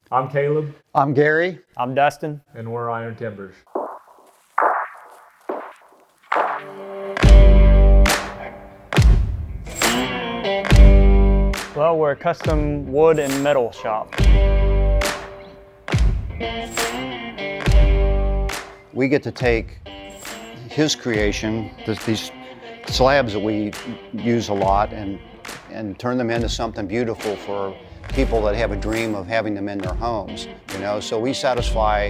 I'm Caleb. I'm Gary. I'm Dustin. And we're Iron Timbers. Well, we're a custom wood and metal shop. We get to take his creation, these slabs that we use a lot, and turn them into something beautiful for people that have a dream of having them in their homes. So we satisfy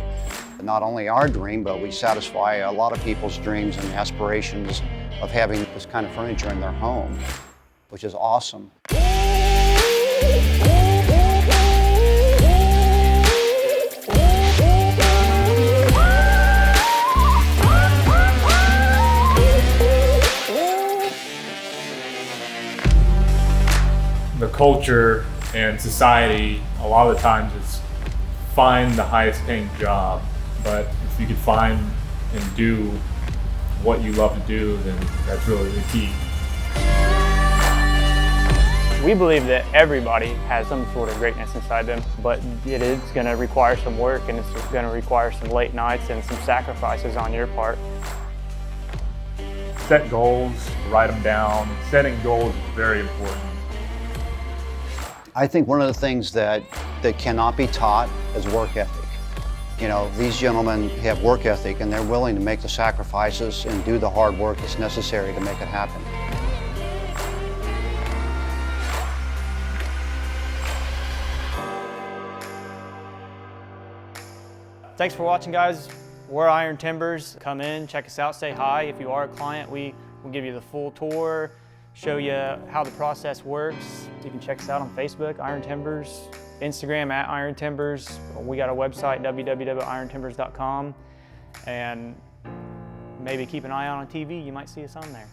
not only our dream, but we satisfy a lot of people's dreams and aspirations of having this kind of furniture in their home, which is awesome. The culture and society, a lot of the times, is find the highest paying job. But if you could find and do what you love to do, then that's really the key. We believe that everybody has some sort of greatness inside them, but it is going to require some work, and it's going to require some late nights and some sacrifices on your part. Set goals, write them down. Setting goals is very important. I think one of the things that cannot be taught is work ethic. These gentlemen have work ethic, and they're willing to make the sacrifices and do the hard work that's necessary to make it happen. Thanks for watching, guys. We're Iron Timbers. Come in, check us out, say hi. If you are a client, we will give you the full tour, show you how the process works. You can check us out on Facebook, Iron Timbers, Instagram at Iron Timbers. We got a website, www.irontimbers.com, and maybe keep an eye out on TV. You might see us on there.